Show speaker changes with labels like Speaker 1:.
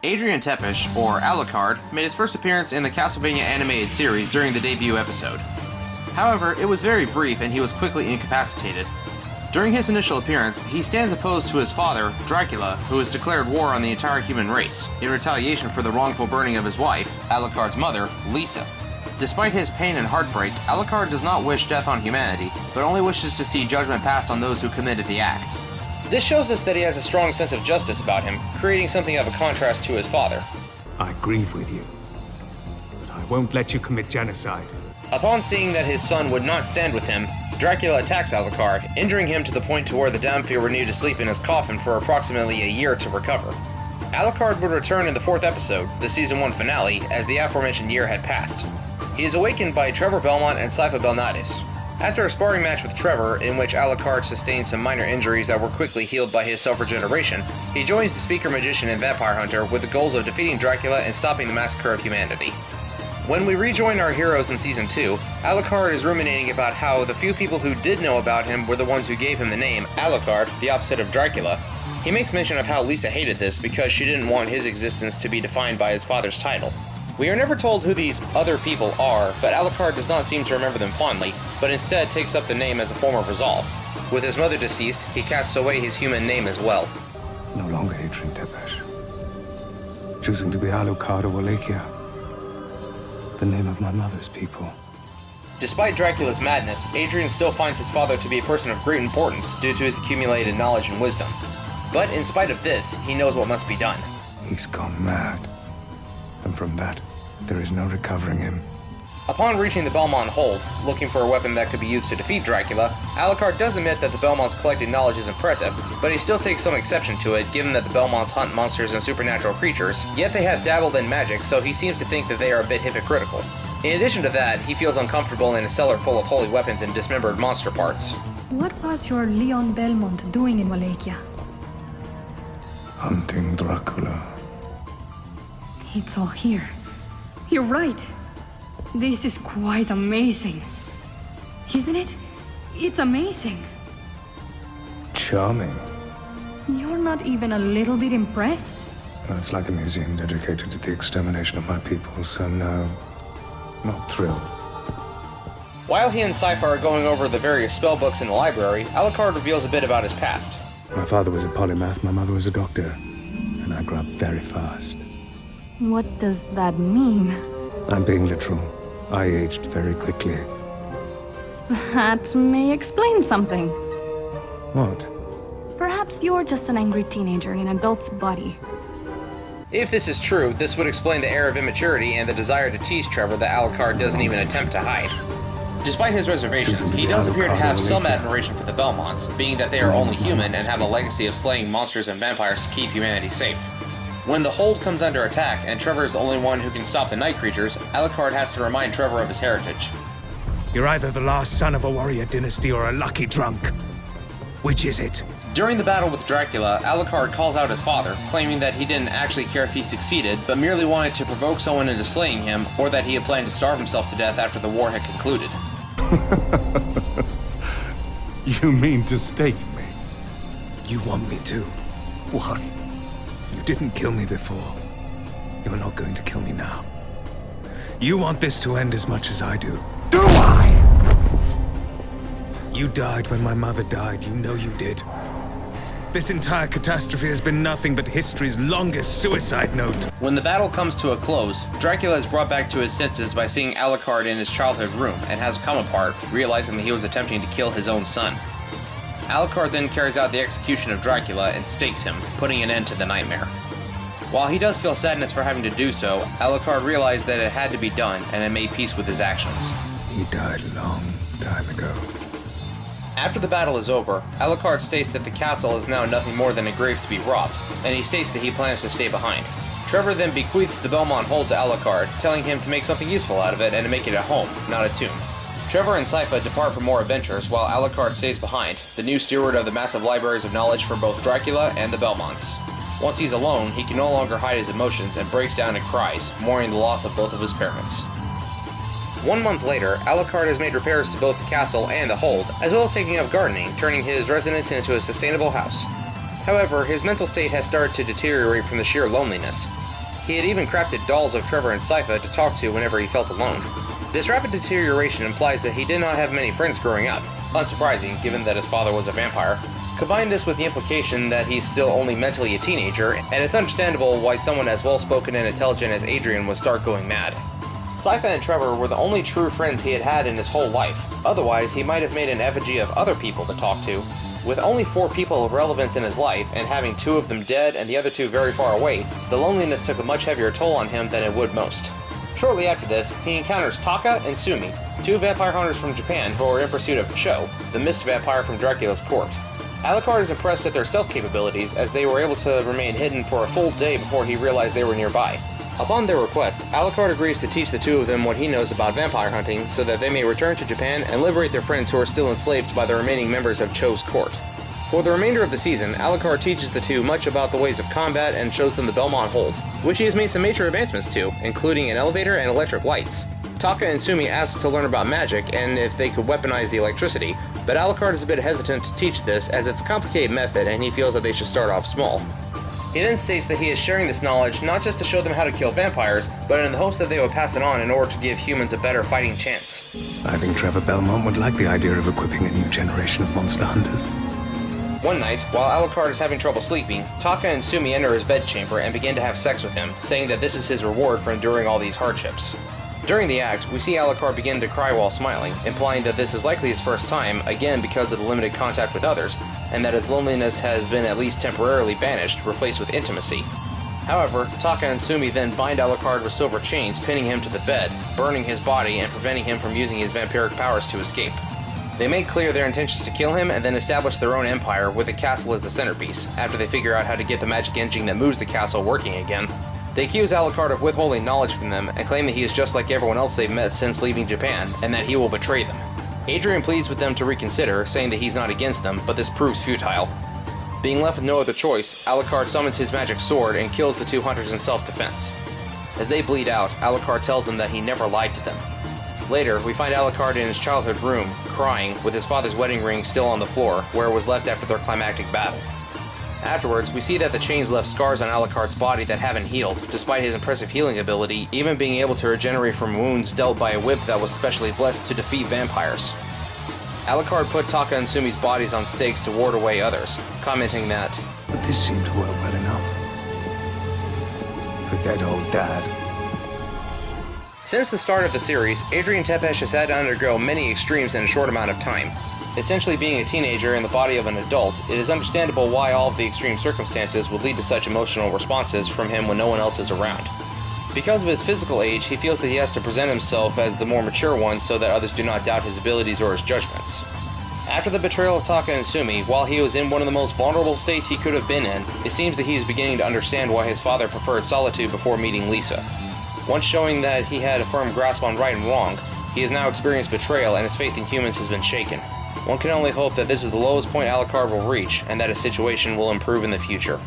Speaker 1: Adrian Tepesh, or Alucard, made his first appearance in the Castlevania animated series during the debut episode. However, it was very brief and he was quickly incapacitated. During his initial appearance, he stands opposed to his father, Dracula, who has declared war on the entire human race, in retaliation for the wrongful burning of his wife, Alucard's mother, Lisa. Despite his pain and heartbreak, Alucard does not wish death on humanity, but only wishes to see judgment passed on those who committed the act. This shows us that he has a strong sense of justice about him, creating something of a contrast to his father.
Speaker 2: I grieve with you, but I won't let you commit genocide.
Speaker 1: Upon seeing that his son would not stand with him, Dracula attacks Alucard, injuring him to the point to where the Damphir would need to sleep in his coffin for approximately a year to recover. Alucard would return in the 4th episode, the Season 1 finale, as the aforementioned year had passed. He is awakened by Trevor Belmont and Sypha Belnadis. After a sparring match with Trevor, in which Alucard sustained some minor injuries that were quickly healed by his self-regeneration, he joins the Speaker Magician and Vampire Hunter with the goals of defeating Dracula and stopping the massacre of humanity. When we rejoin our heroes in Season 2, Alucard is ruminating about how the few people who did know about him were the ones who gave him the name Alucard, the opposite of Dracula. He makes mention of how Lisa hated this because she didn't want his existence to be defined by his father's title. We are never told who these other people are, but Alucard does not seem to remember them fondly, but instead takes up the name as a form of resolve. With his mother deceased, he casts away his human name as well.
Speaker 2: No longer Adrian Tepesh. Choosing to be Alucard of Wallachia. The name of my mother's people.
Speaker 1: Despite Dracula's madness, Adrian still finds his father to be a person of great importance due to his accumulated knowledge and wisdom. But in spite of this, he knows what must be done.
Speaker 2: He's gone mad. And from that, there is no recovering him.
Speaker 1: Upon reaching the Belmont hold, looking for a weapon that could be used to defeat Dracula, Alucard does admit that the Belmont's collected knowledge is impressive, but he still takes some exception to it given that the Belmonts hunt monsters and supernatural creatures, yet they have dabbled in magic, so he seems to think that they are a bit hypocritical. In addition to that, he feels uncomfortable in a cellar full of holy weapons and dismembered monster parts.
Speaker 3: What was your Leon Belmont doing in Wallachia?
Speaker 2: Hunting Dracula.
Speaker 3: It's all here. You're right. This is quite amazing. Isn't it? It's amazing.
Speaker 2: Charming.
Speaker 3: You're not even a little bit impressed?
Speaker 2: It's like a museum dedicated to the extermination of my people, so no, not thrilled.
Speaker 1: While he and Sypha are going over the various spellbooks in the library, Alucard reveals a bit about his past.
Speaker 2: My father was a polymath, my mother was a doctor, and I grew up very fast.
Speaker 3: What does that mean?
Speaker 2: I'm being literal. I aged very quickly.
Speaker 3: That may explain something.
Speaker 2: What?
Speaker 3: Perhaps you're just an angry teenager in an adult's body.
Speaker 1: If this is true, this would explain the air of immaturity and the desire to tease Trevor that Alucard doesn't even attempt to hide. Despite his reservations, he does appear to have some admiration for the Belmonts, being that they are only human and have a legacy of slaying monsters and vampires to keep humanity safe. When the hold comes under attack and Trevor is the only one who can stop the night creatures, Alucard has to remind Trevor of his heritage.
Speaker 2: You're either the last son of a warrior dynasty or a lucky drunk. Which is it?
Speaker 1: During the battle with Dracula, Alucard calls out his father, claiming that he didn't actually care if he succeeded, but merely wanted to provoke someone into slaying him, or that he had planned to starve himself to death after the war had concluded.
Speaker 2: You mean to stake me? You want me to? What? You didn't kill me before. You're not going to kill me now. You want this to end as much as I do. Do I? You died when my mother died. You know you did. This entire catastrophe has been nothing but history's longest suicide note.
Speaker 1: When the battle comes to a close, Dracula is brought back to his senses by seeing Alucard in his childhood room and has come apart, realizing that he was attempting to kill his own son. Alucard then carries out the execution of Dracula and stakes him, putting an end to the nightmare. While he does feel sadness for having to do so, Alucard realized that it had to be done and had made peace with his actions.
Speaker 2: He died a long time ago.
Speaker 1: After the battle is over, Alucard states that the castle is now nothing more than a grave to be robbed, and he states that he plans to stay behind. Trevor then bequeaths the Belmont hold to Alucard, telling him to make something useful out of it and to make it a home, not a tomb. Trevor and Sypha depart for more adventures while Alucard stays behind, the new steward of the massive libraries of knowledge for both Dracula and the Belmonts. Once he's alone, he can no longer hide his emotions and breaks down and cries, mourning the loss of both of his parents. 1 month later, Alucard has made repairs to both the castle and the hold, as well as taking up gardening, turning his residence into a sustainable house. However, his mental state has started to deteriorate from the sheer loneliness. He had even crafted dolls of Trevor and Sypha to talk to whenever he felt alone. This rapid deterioration implies that he did not have many friends growing up, unsurprising given that his father was a vampire. Combine this with the implication that he's still only mentally a teenager, and it's understandable why someone as well-spoken and intelligent as Adrian would start going mad. Sypha and Trevor were the only true friends he had had in his whole life, otherwise he might have made an effigy of other people to talk to. With only 4 people of relevance in his life, and having 2 of them dead and the other 2 very far away, the loneliness took a much heavier toll on him than it would most. Shortly after this, he encounters Taka and Sumi, 2 vampire hunters from Japan who are in pursuit of Cho, the mist vampire from Dracula's court. Alucard is impressed at their stealth capabilities, as they were able to remain hidden for a full day before he realized they were nearby. Upon their request, Alucard agrees to teach the 2 of them what he knows about vampire hunting so that they may return to Japan and liberate their friends who are still enslaved by the remaining members of Cho's court. For the remainder of the season, Alucard teaches the 2 much about the ways of combat and shows them the Belmont Hold, which he has made some major advancements to, including an elevator and electric lights. Taka and Sumi ask to learn about magic and if they could weaponize the electricity, but Alucard is a bit hesitant to teach this as it's a complicated method and he feels that they should start off small. He then states that he is sharing this knowledge not just to show them how to kill vampires, but in the hopes that they will pass it on in order to give humans a better fighting chance.
Speaker 2: I think Trevor Belmont would like the idea of equipping a new generation of monster hunters.
Speaker 1: One night, while Alucard is having trouble sleeping, Taka and Sumi enter his bedchamber and begin to have sex with him, saying that this is his reward for enduring all these hardships. During the act, we see Alucard begin to cry while smiling, implying that this is likely his first time, again because of the limited contact with others, and that his loneliness has been at least temporarily banished, replaced with intimacy. However, Taka and Sumi then bind Alucard with silver chains, pinning him to the bed, burning his body and preventing him from using his vampiric powers to escape. They make clear their intentions to kill him and then establish their own empire with the castle as the centerpiece, after they figure out how to get the magic engine that moves the castle working again. They accuse Alucard of withholding knowledge from them and claim that he is just like everyone else they've met since leaving Japan, and that he will betray them. Adrian pleads with them to reconsider, saying that he's not against them, but this proves futile. Being left with no other choice, Alucard summons his magic sword and kills the 2 hunters in self-defense. As they bleed out, Alucard tells them that he never lied to them. Later, we find Alucard in his childhood room, crying, with his father's wedding ring still on the floor, where it was left after their climactic battle. Afterwards, we see that the chains left scars on Alucard's body that haven't healed, despite his impressive healing ability, even being able to regenerate from wounds dealt by a whip that was specially blessed to defeat vampires. Alucard put Taka and Sumi's bodies on stakes to ward away others, commenting that,
Speaker 2: But this seemed to work well enough. For dead old dad.
Speaker 1: Since the start of the series, Adrian Tepesh has had to undergo many extremes in a short amount of time. Essentially being a teenager in the body of an adult, it is understandable why all of the extreme circumstances would lead to such emotional responses from him when no one else is around. Because of his physical age, he feels that he has to present himself as the more mature one so that others do not doubt his abilities or his judgments. After the betrayal of Taka and Sumi, while he was in one of the most vulnerable states he could have been in, it seems that he is beginning to understand why his father preferred solitude before meeting Lisa. Once showing that he had a firm grasp on right and wrong, he has now experienced betrayal and his faith in humans has been shaken. One can only hope that this is the lowest point Alucard will reach, and that his situation will improve in the future.